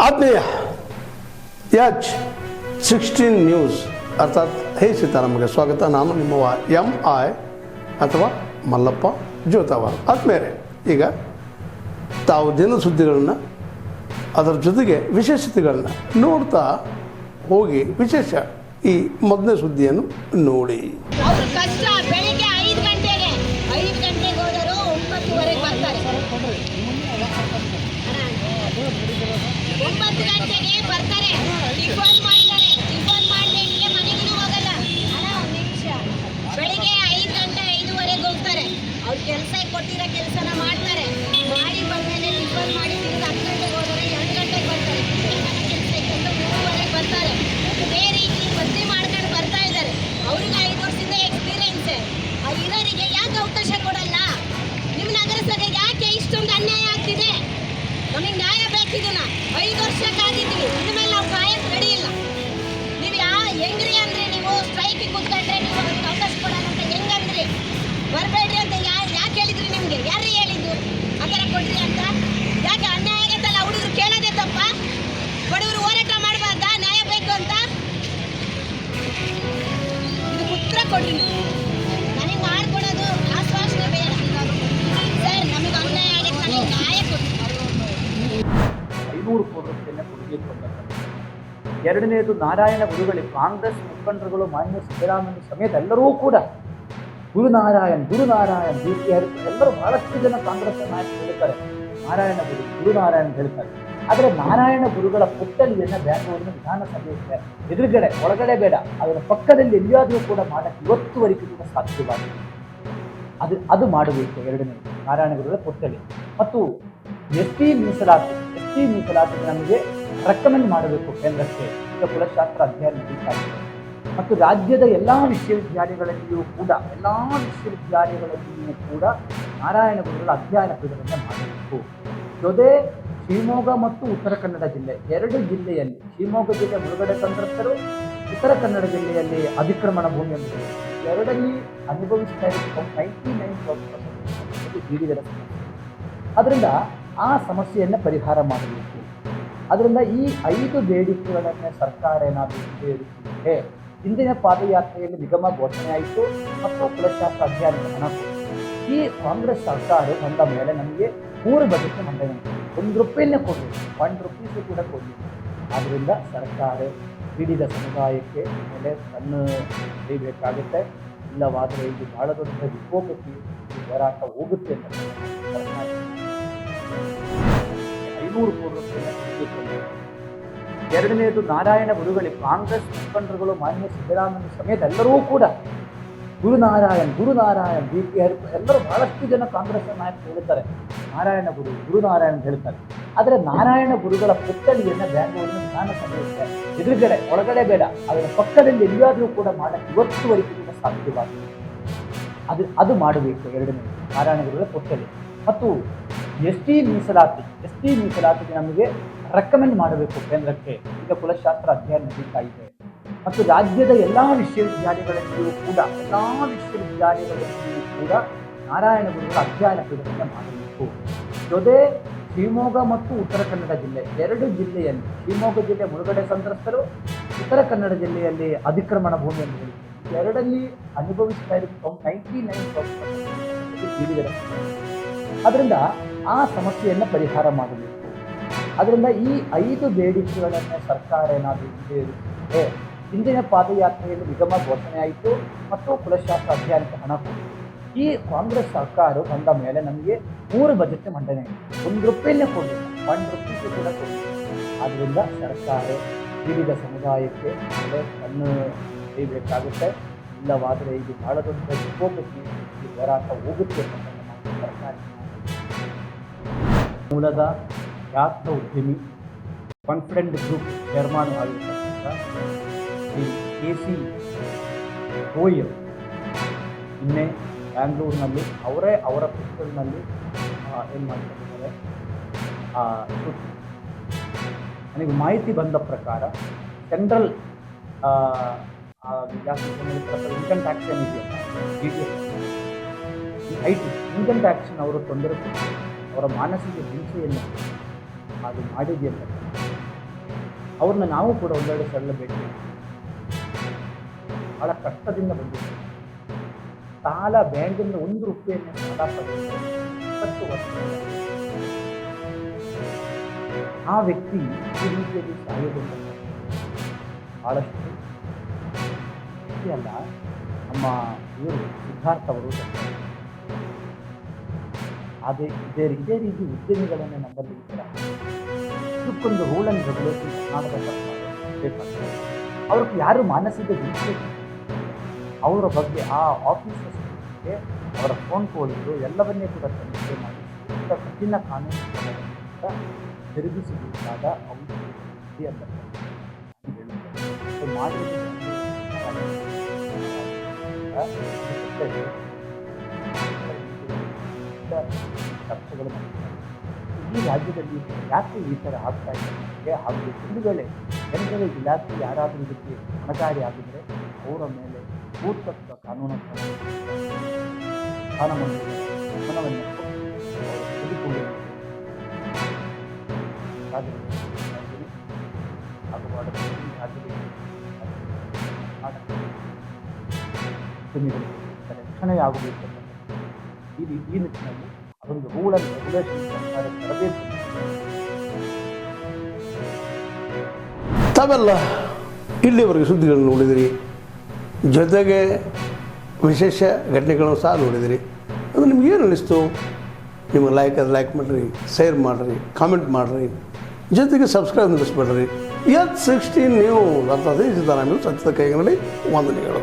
ಆತ್ಮೀಯ H16 news ಅರ್ಥಾತ್ ಹೇ ಸೀತಾರಾಮಗೆ ಸ್ವಾಗತ. ನಾನು ನಿಮ್ಮವ MI ಅಥವಾ ಮಲ್ಲಪ್ಪ ಜೋತಾವಾರ್. ಆದ್ಮೇಲೆ ಈಗ ತಾವು ಜನ ಸುದ್ದಿಗಳನ್ನು ಅದರ ಜೊತೆಗೆ ವಿಶೇಷತೆಗಳನ್ನು ನೋಡ್ತಾ ಹೋಗಿ ವಿಶೇಷ ಈ ಮೊದಲನೇ ಸುದ್ದಿಯನ್ನು ನೋಡಿ. ಕಷ್ಟ ಬೆಳಿಗ್ಗೆ 5 ಗಂಟೆಗೆ ಹೋದರೂ 9:30 ಬರ್ತಾರೆ. 9 ಗಂಟೆಗೆ ಬರ್ತಾರೆ, ಟಿಫನ್ ಮಾಡ್ತಾರೆ. ಟಿಫನ್ ಮಾಡಲಿಕ್ಕೆ ಮನೆಗೂ ಹೋಗಲ್ಲ. ಅಣ್ಣ ಒಂದು ನಿಮಿಷ, ಬೆಳಿಗ್ಗೆ 5 ಗಂಟೆ 5:30 ಹೋಗ್ತಾರೆ. ಅವ್ರು ಕೆಲಸ ಕೊಟ್ಟಿರೋ ಕೆಲಸನ ಮಾಡ್ತಾರೆ. ಮಾಡಿ ಬಂದಮೇಲೆ ಟಿಫನ್ ಮಾಡಿ ತಿರುಗಿ 10 ಗಂಟೆಗೆ ಹೋದರೆ 2 ಗಂಟೆಗೆ ಬರ್ತಾರೆ. ಕೆಲಸ ಇಟ್ಕೊಂಡು 3:30 ಬರ್ತಾರೆ. ಇದೇ ರೀತಿ ಬದ್ಲಿ ಮಾಡ್ಕೊಂಡು ಬರ್ತಾ ಇದ್ದಾರೆ. ಅವ್ರಿಗೆ 5 ವರ್ಷದಿಂದ ಎಕ್ಸ್ಪೀರಿಯನ್ಸ್ ಇರೋರಿಗೆ ಯಾಕೆ ಅವಕಾಶ ಕೊಡಲ್ಲ? ನಿಮ್ಮ ನಗರಸಭೆಗೆ ಯಾಕೆ ಇಷ್ಟೊಂದು ಅನ್ಯಾಯ ಆಗ್ತಿದೆ? ನಮಗೆ ನ್ಯಾಯ ಬೇಕಿದನ್ನ 5 ವರ್ಷಕ್ಕಾಗಿದ್ದೀವಿ. ಇನ್ಮೇಲೆ ನಾವು ಕಾಯಕ್ಕೆ ರೆಡಿ ಇಲ್ಲ. ನೀವು ಹೆಂಗ್ರಿ ಅಂದ್ರೆ ನೀವು ಸ್ಟ್ರೈಕ್ ಕೂತ್ಕೊಂಡ್ರೆ ನೀವು ಅವ್ರಿಗೆ ಅವಕಾಶ ಕೊಡಲ್ಲ ಅಂತ ಹೆಂಗಂದ್ರಿ? ಬರಬೇಡ್ರಿ ಅಂತ ಯಾಕೆ ಹೇಳಿದ್ರಿ? ನಿಮಗೆ ಯಾರು ಹೇಳಿದ್ದು ಆ ಥರ ಕೊಡ್ರಿ ಅಂತ? ಯಾಕೆ ಅನ್ಯಾಯ ಆಗತ್ತಲ್ಲ? ಹುಡುಗರು ಕೇಳೋದೇ ತಪ್ಪ? ಬಡವರು ಹೋರಾಟ ಮಾಡಬಾರ್ದ ನ್ಯಾಯ ಬೇಕು ಅಂತ? ಇದು ಉತ್ತರ ಕೊಡ್ರಿ. ನನಗೆ ಮಾಡ್ಕೊಡೋದು ಆಶ್ವಾಸನೆ ಬೇಡ ಸರ್. ನಮಗೆ ಅನ್ಯಾಯ ಆಗತ್ತೆ, ನನಗೆ ನ್ಯಾಯ ಕೊಡ್ರಿ. 500 ಕೋಟಿ ರೂಪಾಯಿಯನ್ನು ಕೊಡುಗೆ ಕೊಟ್ಟಂತ. ಎರಡನೇದು ನಾರಾಯಣ ಗುರುಗಳಿಗೆ ಕಾಂಗ್ರೆಸ್ ಮುಖಂಡರುಗಳು ಮಾನ್ಯ ಸಿದ್ದರಾಮಯ್ಯ ಸಮೇತ ಎಲ್ಲರೂ ಕೂಡ ಗುರುನಾರಾಯಣ್ ಎಲ್ಲರೂ ಬಹಳಷ್ಟು ಜನ ಕಾಂಗ್ರೆಸ್ ನಾಯಕರು ಹೇಳ್ತಾರೆ ಗುರುನಾರಾಯಣ್ ಹೇಳ್ತಾರೆ. ಆದರೆ ನಾರಾಯಣ ಗುರುಗಳ ಪುತ್ಥಳಿಯನ್ನು ಬ್ಯಾಂಗ್ಳೂರಿನ ವಿಧಾನಸಭೆ ಎದುರುಗಡೆ ಒಳಗಡೆ ಬೇಡ, ಅದರ ಪಕ್ಕದಲ್ಲಿ ಎಲ್ಲಿಯಾದರೂ ಕೂಡ ಮಾಡಕ್ಕೆ ಇವತ್ತುವರೆಗೂ ಕೂಡ ಸಾಧ್ಯವಾಗಿದೆ. ಅದು ಮಾಡಬೇಕು. ಎರಡನೇದು ನಾರಾಯಣ ಗುರುಗಳ ಪುತ್ಥಳಿ. ಮತ್ತು ಎಸ್ ಟಿ ಮೀಸಲಾತಿ ನಮಗೆ ರೆಕಮೆಂಡ್ ಮಾಡಬೇಕು ಕೇಂದ್ರಕ್ಕೆ. ಈಗ ಕುಲಶಾಸ್ತ್ರ ಅಧ್ಯಯನ ನಡೀತಾ ಇದೆ. ಮತ್ತು ರಾಜ್ಯದ ಎಲ್ಲ ವಿಶ್ವವಿದ್ಯಾಲಯಗಳಲ್ಲಿಯೂ ಕೂಡ ನಾರಾಯಣ ಗುರುಗಳ ಅಧ್ಯಯನ ಪೀಠವನ್ನು ಮಾಡಬೇಕು. ಜೊತೆ ಶಿವಮೊಗ್ಗ ಮತ್ತು ಉತ್ತರ ಕನ್ನಡ ಜಿಲ್ಲೆ, 2 ಜಿಲ್ಲೆಯಲ್ಲಿ, ಶಿವಮೊಗ್ಗ ಜಿಲ್ಲೆ ಮುಳುಗಡೆ ಸಂತ್ರಸ್ತರು, ಉತ್ತರ ಕನ್ನಡ ಜಿಲ್ಲೆಯಲ್ಲಿ ಅತಿಕ್ರಮಣ ಭೂಮಿ ಎಂಬುದು ಎರಡಲ್ಲಿ ಅನುಭವಿಸ್ತಾ ಇರುವ 99% ಬೀದಿಗರ ಸಮಸ್ಯೆ. ಅದರಿಂದ ಆ ಸಮಸ್ಯೆಯನ್ನು ಪರಿಹಾರ ಮಾಡಬೇಕು. ಅದರಿಂದ ಈ 5 ಬೇಡಿಕೆಗಳನ್ನು ಸರ್ಕಾರ ಏನಾದರೂ ಈಡೇರಿಸಿದೆ. ಇಂದಿನ ಪಾದಯಾತ್ರೆಯಲ್ಲಿ ನಿಗಮ ಘೋಷಣೆ ಆಯಿತು ಮತ್ತು ಕುಲಶಾಸ್ತ್ರ ಅಧ್ಯಯನಕ್ಕೆ ಹಣ ಕೊಟ್ಟು ಈ ಕಾಂಗ್ರೆಸ್ ಸರ್ಕಾರ ಬಂದ ಮೇಲೆ ನಮಗೆ 3 ಬಜೆಟ್ ಮಂಡನೆ, 1 ರೂಪಾಯಿನೇ ಕೊಡಲಿಲ್ಲ, 1 ರೂಪೀಸು ಕೂಡ ಕೊಡಲಿಲ್ಲ. ಆದ್ದರಿಂದ ಸರ್ಕಾರ ಪೀಡಿತ ಸಮುದಾಯಕ್ಕೆ ಮೇಲೆ ಕಣ್ಣು ತೆಗೆಯಬೇಕಾಗುತ್ತೆ. ಇಲ್ಲವಾದರೆ ಇದು ಬಹಳ ದೊಡ್ಡ ವಿಕೋಪಕ್ಕೆ ಹೋರಾಟ ಹೋಗುತ್ತೆ ಅಂತ ಸರ್ಕಾರ 500 ಕೋಟಿ ರೂಪಾಯಿಯನ್ನು. ಎರಡನೇದು ನಾರಾಯಣ ಗುರುಗಳಿಗೆ ಕಾಂಗ್ರೆಸ್ ಮುಖಂಡರುಗಳು ಮಾನ್ಯ ಸಿದ್ದರಾಮಯ್ಯ ಸಮೇತ ಎಲ್ಲರೂ ಕೂಡ ಗುರುನಾರಾಯಣ್ ಎಲ್ಲರೂ ಬಹಳಷ್ಟು ಜನ ಕಾಂಗ್ರೆಸ್ ನಾಯಕರು ಹೇಳ್ತಾರೆ ಗುರುನಾರಾಯಣ್ ಹೇಳ್ತಾರೆ. ಆದರೆ ನಾರಾಯಣ ಗುರುಗಳ ಪುತ್ಥಳಿಯನ್ನು ಬ್ಯಾಂಗ್ಳೂರಿನ ವಿಧಾನಸಭೆ ಎದುರುಗಡೆ ಒಳಗಡೆ ಬೇಡ, ಅದರ ಪಕ್ಕದಲ್ಲಿ ಎಲ್ಲಿಯಾದರೂ ಕೂಡ ಮಾಡಕ್ಕೆ ಇವತ್ತುವರೆಗೂ ಕೂಡ ಸಾಧ್ಯವಾಗಿದೆ. ಅದು ಮಾಡಬೇಕು. ಎರಡನೇದು ನಾರಾಯಣ ಗುರುಗಳ ಪುತ್ಥಳಿ. ಮತ್ತು ಎಸ್ ಟಿ ಮೀಸಲಾತಿಗೆ ನಮಗೆ ರೆಕಮೆಂಡ್ ಮಾಡಬೇಕು ಕೇಂದ್ರಕ್ಕೆ. ಈಗ ಕುಲಶಾಸ್ತ್ರ ಅಧ್ಯಯನ ನಡೀತಾ ಇದೆ. ಮತ್ತು ರಾಜ್ಯದ ಎಲ್ಲ ವಿಶ್ವವಿದ್ಯಾಲಯಗಳಲ್ಲಿಯೂ ಕೂಡ ನಾರಾಯಣ ಗುರುಗಳ ಅಧ್ಯಯನ ಪೀಠವನ್ನು ಮಾಡಬೇಕು. ಜೊತೆ ಶಿವಮೊಗ್ಗ ಮತ್ತು ಉತ್ತರ ಕನ್ನಡ ಜಿಲ್ಲೆ, 2 ಜಿಲ್ಲೆಯಲ್ಲಿ, ಶಿವಮೊಗ್ಗ ಜಿಲ್ಲೆ ಮುಳುಗಡೆ ಸಂತ್ರಸ್ತರು, ಉತ್ತರ ಕನ್ನಡ ಜಿಲ್ಲೆಯಲ್ಲಿ ಅತಿಕ್ರಮಣ ಭೂಮಿ ಎಂದು ಎರಡಲ್ಲಿ ಅನುಭವಿಸ್ತಾ ಇರುವ 99% ಬೀದಿಗರ ಸಮಸ್ಯೆ. ಅದರಿಂದ ಆ ಸಮಸ್ಯೆಯನ್ನು ಪರಿಹಾರ ಮಾಡಬೇಕು. ಅದರಿಂದ ಈ 5 ಬೇಡಿಕೆಗಳನ್ನು ಸರ್ಕಾರ ಏನಾದರೂ ಈಡೇರಿಸಿದೆ. ಇಂದಿನ ಪಾದಯಾತ್ರೆಯಲ್ಲಿ ನಿಗಮ ಘೋಷಣೆ ಆಯಿತು ಮತ್ತು ಕುಲಶಾಸ್ತ್ರ ಅಧ್ಯಯನಕ್ಕೆ ಹಣ ಕೊಟ್ಟು ಈ ಕಾಂಗ್ರೆಸ್ ಸರ್ಕಾರ ಬಂದ ಮೇಲೆ ನಮಗೆ 3 ಬಜೆಟ್ ಮಂಡನೆ, 1 ರೂಪಾಯಿನೇ ಕೊಡಲಿಲ್ಲ, 1 ರೂಪೀಸು ಕೂಡ ಕೊಡಲಿಲ್ಲ. ಆದ್ದರಿಂದ ಸರ್ಕಾರ ಪೀಡಿತ ಸಮುದಾಯಕ್ಕೆ ಮೇಲೆ ಕಣ್ಣು ತೆಗೆಯಬೇಕಾಗುತ್ತೆ. ಇಲ್ಲವಾದರೆ ಇದು ಬಹಳ ದೊಡ್ಡ ವಿಕೋಪಕ್ಕೆ ಹೋರಾಟ ಹೋಗುತ್ತೆ ಅಂತ ಸರ್ಕಾರ. ಮೂಲದ ಖ್ಯಾತ ಉದ್ಯಮಿ, ಕಾನ್ಫಿಡೆಂಟ್ ಗ್ರೂಪ್ ಚೇರ್ಮನ್ ಆಗಿರ್ತಕ್ಕಂಥ ಶ್ರೀ KC ಗೋಯಲ್ ನಿನ್ನೆ ಬ್ಯಾಂಗ್ಳೂರಿನಲ್ಲಿ ಅವರ ಪುಸ್ತಕದಲ್ಲಿ ಏನು ಮಾಡ್ತಿದ್ದಾರೆ, ನನಗೆ ಮಾಹಿತಿ ಬಂದ ಪ್ರಕಾರ ಸೆಂಟ್ರಲ್ ಇನ್ಕಮ್ ಟ್ಯಾಕ್ಸ್ ಏನಿದೆಯಲ್ಲ, ಇನ್ಕಮ್ ಟ್ಯಾಕ್ಸ್ ಅವರು ತೊಂದರೆ, ಅವರ ಮಾನಸಿಕ ಹಿಂಸೆಯನ್ನು ಅದು ಮಾಡಿದೆಯಲ್ಲ, ಅವ್ರನ್ನ ನಾವು ಕೂಡ ಒಂದೆರಡು ಸಲ ಭೇಟಿ ಬಹಳ ಕಷ್ಟದಿಂದ ಬಂದಿದ್ದೀವಿ. ಸಾಲ ಬ್ಯಾಂಕಿಂದ 1 ರೂಪಾಯಿಯನ್ನು ಸಾಲ ಪಡೆದು 20 ವರ್ಷ ಆ ವ್ಯಕ್ತಿ ಈ ರೀತಿಯಲ್ಲಿ ಸಾಯೋದಿಲ್ಲ. ಬಹಳಷ್ಟು ಅಲ್ಲ, ನಮ್ಮ ಇವರು ಸಿದ್ಧಾರ್ಥ ಅವರು ಇದೇ ರೀತಿ ಉದ್ಯಮಿಗಳನ್ನೇ ನಮ್ಮಲ್ಲಿ ಇದ್ದಾರೆ. ಇದಕ್ಕೊಂದು ರೂಲ್ ಆ್ಯಂಡ್ ರೆಗ್ಯುಲೇಷನ್ ಕರ್ನಾಟಕ ಸರ್ಕಾರ ಅವ್ರಿಗೆ ಯಾರು ಮಾನಸಿಕ ಹಿಂಸೆ ಅವರ ಬಗ್ಗೆ ಆ ಆಫೀಸರ್ಸ್ಗೆ ಅವರ ಫೋನ್ ಕಾಲ್ಗಳು ಎಲ್ಲವನ್ನೇ ಕೂಡ ತನಿಖೆ ಮಾಡಿ ಕಠಿಣ ಕಾನೂನು ಕ್ರಮಗಳಿಂದ ತಿರುಗಿಸಬೇಕಾದ ಔಷಧಿ ಅಂತ ಚರ್ಚೆಗಳು ಈ ರಾಜ್ಯದಲ್ಲಿ ಯಾಕೆ ಈ ಥರ ಆಗ್ತಾ ಇದೆ ಹಾಗೂ ಒಂದು ವೇಳೆ ಜನಗಳ ಇಲಾಖೆ ಯಾರಾದರೂ ಇದಕ್ಕೆ ಹೊಣೆಗಾರಿ ಆಗಿದ್ದರೆ ಅವರ ಮೇಲೆ ಭೂತತ್ವ ಕಾನೂನು ಪ್ರಧಾನಮಂತ್ರಿ ಗಮನವನ್ನು ತೆಗೆದುಕೊಂಡು ರಕ್ಷಣೆಯಾಗಬೇಕು. ಈ ನಿಟ್ಟಿನಲ್ಲಿ ಅದೊಂದು ರೂಲ್ ಆ್ಯಂಡ್ ರೆಗ್ಯುಲೇಷನ್ ಸರ್ಕಾರ ತರಬೇಕು. ತಾವೆಲ್ಲ ಇಲ್ಲಿವರೆಗೆ ಸುದ್ದಿಗಳನ್ನು ನೋಡಿದಿರಿ, ಜೊತೆಗೆ ವಿಶೇಷ ಘಟನೆಗಳನ್ನು ಸಹ ನೋಡಿದಿರಿ. ಅದು ನಿಮಗೇನು ಅನ್ನಿಸ್ತು? ನಿಮಗೆ ಲೈಕ್ ಮಾಡಿರಿ, ಶೇರ್ ಮಾಡಿರಿ, ಕಾಮೆಂಟ್ ಮಾಡಿರಿ, ಜೊತೆಗೆ ಸಬ್ಸ್ಕ್ರೈಬ್ ನಿಲ್ಲಿಸ್ಬೇಡ್ರಿ. H16 ನ್ಯೂಸ್ ಅರ್ಥಾತ್ ಸಿದ್ದರಾಮಯ್ಯ ಸತ್ಯದ ಕೈಗಳಲ್ಲಿ ವಂದನೆಗಳು.